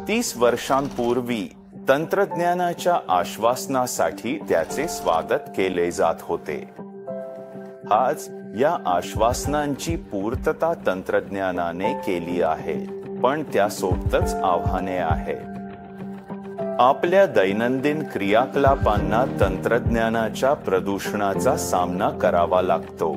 30 वर्षांपूर्वी तंत्रज्ञानाच्या आश्वासनासाठी त्याचे स्वागत केले जात होते. आज या आश्वासनांची पूर्तता तंत्रज्ञानाने केली आहे, पण त्यासोबतच आव्हाने आहेत. आपल्या दैनंदिन क्रियाकलापांना तंत्रज्ञानाच्या प्रदूषणाचा सामना करावा लागतो.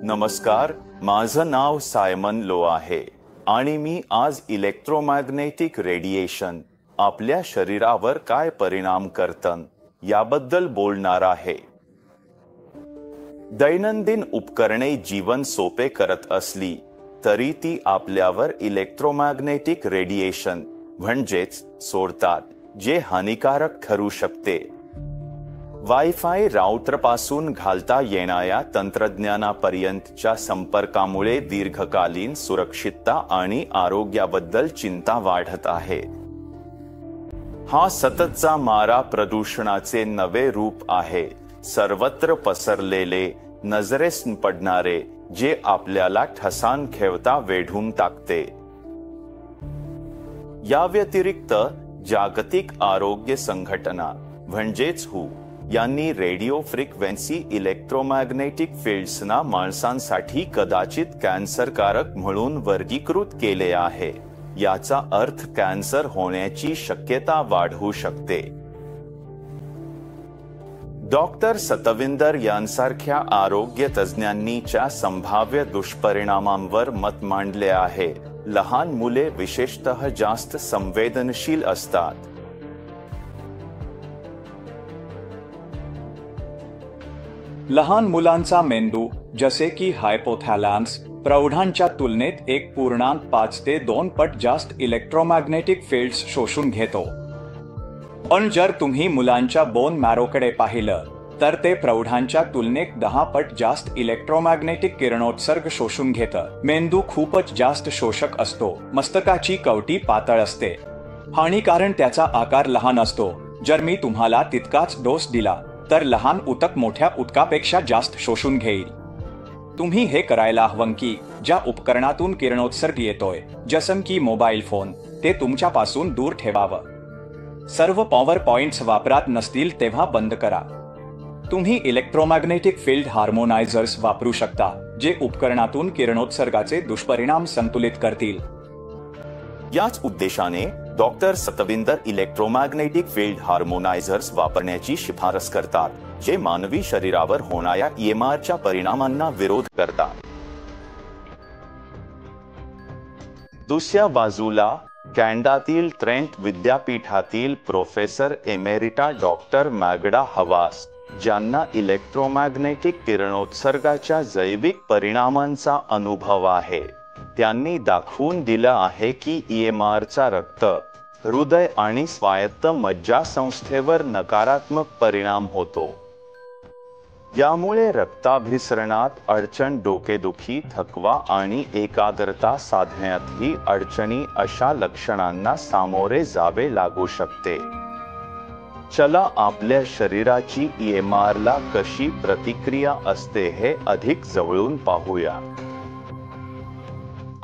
नमस्कार, माझं नाव सायमन लो आहे आणि मी आज इलेक्ट्रोमॅग्नेटिक रेडिएशन आपल्या शरीरावर काय परिणाम करतं याबद्दल बोलणार आहे. दैनंदिन उपकरणे जीवन सोपे करत असली तरी ती आपल्यावर इलेक्ट्रोमॅग्नेटिक रेडिएशन म्हणजेच सोडतात, जे हानिकारक ठरू शकते. वायफाय राउटरपासून घालता येणाऱ्या तंत्रज्ञानापर्यंतच्या संपर्कामुळे दीर्घकालीन सुरक्षितता आणि आरोग्याबद्दल चिंता वाढत आहे. हा सततचा मारा प्रदूषणाचे नवे रूप आहे, सर्वत्र पसरलेले, नजरेस पडणारे, जे आपल्याला ठसान ठेवता वेढून टाकते. या व्यतिरिक्त जागतिक आरोग्य संघटना म्हणजेच WHO यांनी रेडिओ फ्रिक्वेन्सी इलेक्ट्रोमॅग्नेटिक फील्ड्सना माणसांसाठी कदाचित कॅन्सरकारक म्हणून वर्गीकृत केले आहे. याचा अर्थ कॅन्सर होण्याची शक्यता वाढू शकते. डॉक्टर सतविंदर यांसारख्या आरोग्य तज्ज्ञांनी च्या संभाव्य दुष्परिणामांवर मत मांडले आहे. लहान मुले विशेषतः जास्त संवेदनशील असतात. लहान मुलांचा मेंदू, जसे की हायपोथॅलॅमस, प्रौढांच्या तुलनेत 1.5 ते 2 पट जास्त इलेक्ट्रोमॅग्नेटिक फील्ड्स शोषून घेतो. पण जर तुम्ही मुलांच्या बोन मॅरोकडे पाहिलं तर ते प्रौढांच्या तुलनेत 10 पट जास्त इलेक्ट्रोमॅग्नेटिक किरणोत्सर्ग शोषून घेतं. मेंदू खूपच जास्त शोषक असतो. मस्तकाची कवटी पातळ असते आणि कारण त्याचा आकार लहान असतो, जर मी तुम्हाला तितकाच डोस दिला तर लहान ऊतक मोठ्या ऊतकापेक्षा जास्त शोषून घेईल. तुम्ही हे करायला हवं की ज्या उपकरणातून किरणोत्सर्ग येतोय, जसं की मोबाईल फोन, ते तुमच्यापासून दूर ठेवावं. सर्व पॉवर पॉइंट्स वापरात नसतील तेव्हा बंद करा. तुम्ही इलेक्ट्रोमॅग्नेटिक फील्ड हार्मोनायझर्स वापरू शकता, जे उपकरणातून किरणोत्सर्गाचे दुष्परिणाम संतुलित करतील. याच उद्देशाने डॉक्टर सतविंदर इलेक्ट्रोमॅग्नेटिक फील्ड हार्मोनायझर्स वापरण्याची शिफारस करतात, जे मानवी शरीरावर होणाऱ्या EMRच्या परिणामांना विरोध करतात. दुसऱ्या बाजूला कॅनडातील ट्रेंट विद्यापीठातील प्रोफेसर एमेरिटा डॉक्टर मॅगडा हवास, ज्यांना इलेक्ट्रोमॅग्नेटिक किरणोत्सर्गाच्या जैविक परिणामांचा अनुभव आहे, त्यांनी दाखवून दिलं आहे की EMRचा रक्त, हृदय आणि स्वायत्त मज्जासंस्थेवर नकारात्मक परिणाम होतो. यामुळे रक्ताभिसरणात अडचण, डोकेदुखी, थकवा आणि एकाग्रता साधण्यातही अडचणी अशा लक्षणांना सामोरे जावे लागू शकते. चला आपल्या शरीराची EMRला कशी प्रतिक्रिया असते हे अधिक जवळून पाहूया.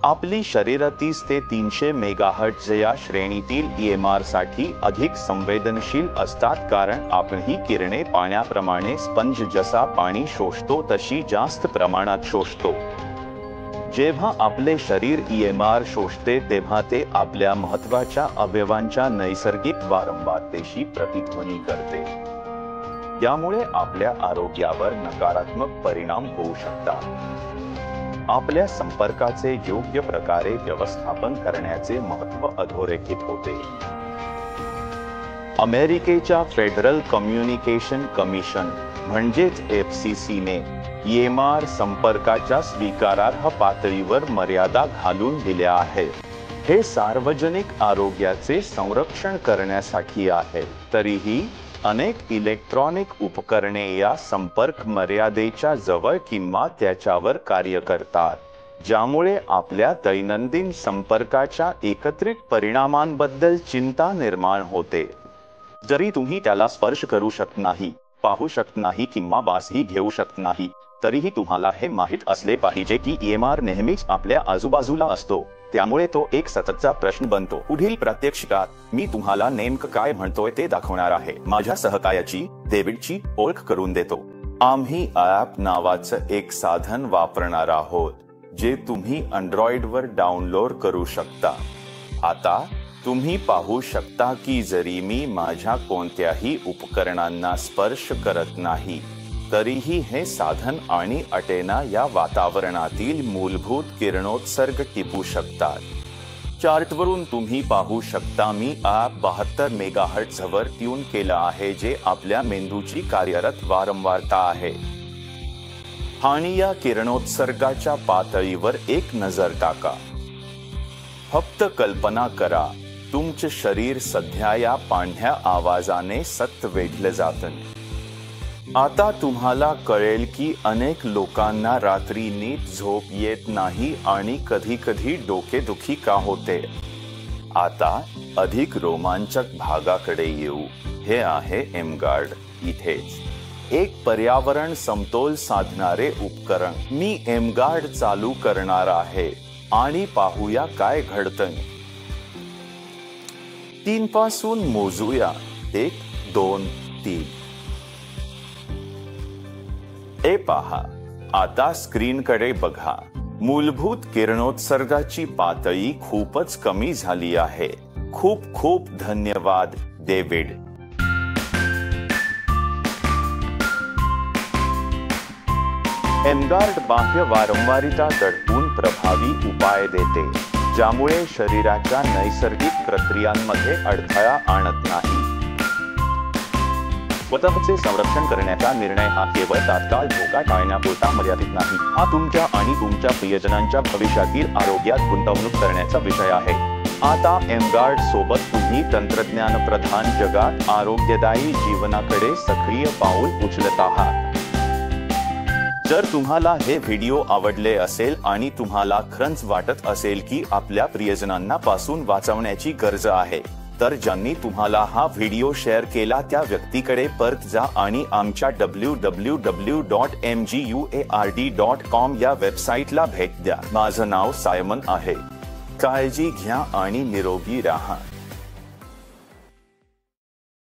आपली शरीर 30 ते 300 मेगाहर्ट्झ या श्रेणीतील EMR साठी अधिक संवेदनशील असतात, कारण आपण ही किरणे पाण्याप्रमाणे स्पंज जसा पाणी शोषतो तशी जास्त प्रमाणात शोषतो. जेव्हा आपले शरीर EMR शोषते तेव्हा ते आपल्या महत्त्वाच्या अवयवांच्या नैसर्गिक वारंवारतेशी प्रतिध्वनी करते. यामुळे आपल्या आरोग्यावर नकारात्मक परिणाम होऊ शकतात. आपल्या संपर्काचे योग्य प्रकारे व्यवस्थापन करण्याचे महत्त्व अधोरेखित होते. अमेरिकेच्या फेडरल कम्युनिकेशन कमिशन म्हणजेच FCCने EMR संपर्काच्या स्वीकारार्ह पातळीवर मर्यादा घालून दिल्या आहेत. हे सार्वजनिक आरोग्याचे संरक्षण करण्यासाठी आहे. तरीही अनेक इलेक्ट्रॉनिक उपकरणे या संपर्क मर्यादेच्या जवळ किंवा त्याच्यावर कार्य करतात, ज्यामुळे आपल्या दैनंदिन संपर्काच्या एकत्रित परिणामांबद्दल चिंता निर्माण होते. जरी तुम्ही त्याला स्पर्श करू शकत नाही, पाहू शकत नाही किंवा वासही घेऊ शकत नाही, तरीही तुम्हाला हे माहीत असले पाहिजे की EMR नेहमीच आपल्या आजूबाजूला असतो त्यामुळे तो एक सततचा प्रश्न बनतो. पुढील प्रात्यक्षिकात मी तुम्हाला नेमकं काय म्हणतोय ते दाखवणार आहे. माझ्या सहकार्याची डेव्हिडची ओळख करून देतो. आम्ही ॲप नावाचं एक साधन वापरणार आहोत जे तुम्ही अँड्रॉइडवर डाउनलोड करू शकता. आता तुम्ही पाहू शकता की जरी मी माझ्या कोणत्याही उपकरणांना स्पर्श करत नाही तरीही हे साधन आणि अटेना या वातावरणातील मूलभूत किरणोत्सर्ग टिपू शकतात. चार्टवरून तुम्ही पाहू शकता मी ॲप 72 मेगाहर्ट्झवर ट्यून केला आहे जे आपल्या मेंदूची कार्यरत वारंवारता आहे. आणि या किरणोत्सर्गाच्या पातळीवर एक नजर टाका. फक्त कल्पना करा, तुमचे शरीर सध्या या पांढऱ्या आवाजाने सतत वेढलं जातं. आता तुम्हाला कळेल की अनेक लोकांना रात्री नीट झोप येत नाही आणि कधी-कधी डोकेदुखी का होते. आता अधिक रोमांचक भागाकडे येऊ. हे आहे एमगार्ड. इथेच एक पर्यावरण समतोल साधणारे उपकरण. मी एमगार्ड चालू करणार आहे आणि पाहूया काय घडतं. 3 पासून मोजूया. 1 2 3. ए पहा, आता स्क्रीनकडे बघा. मूलभूत किरणोत्सर्गाची पातळी खूपच कमी झाली आहे. खूप खूप धन्यवाद डेव्हिड. एमगार्ड बाह्य वारंवारिता दडपून प्रभावी उपाय देते, ज्यामुळे शरीराच्या नैसर्गिक प्रक्रियांमध्ये अडथळा आणत नाही. स्वतःचे संरक्षण करण्याचा निर्णय हा केवळ तात्काळ धोका टाळण्यापुरता मर्यादित नाही. हा तुमच्या आणि तुमच्या प्रियजनांच्या भविष्यातील आरोग्यात गुंतवणूक करण्याचा विषय आहे. आता एमगार्ड सोबत तुम्ही तंत्रज्ञान प्रधान जगात आरोग्यदायी जीवनाकडे सक्रिय पाऊल उचलत आहात. जर तुम्हाला हे व्हिडिओ आवडले असेल आणि तुम्हाला खरंच वाटत असेल की आपल्या प्रियजनांना पासून वाचवण्याची गरज आहे, तर ज्यांनी तुम्हाला हा व्हिडिओ शेअर केला त्या व्यक्तीकडे परत जा आणि आमच्या www.mguard.com या वेबसाईटला भेट द्या. माझं नाव सायमन आहे. काळजी घ्या आणि निरोगी राहा.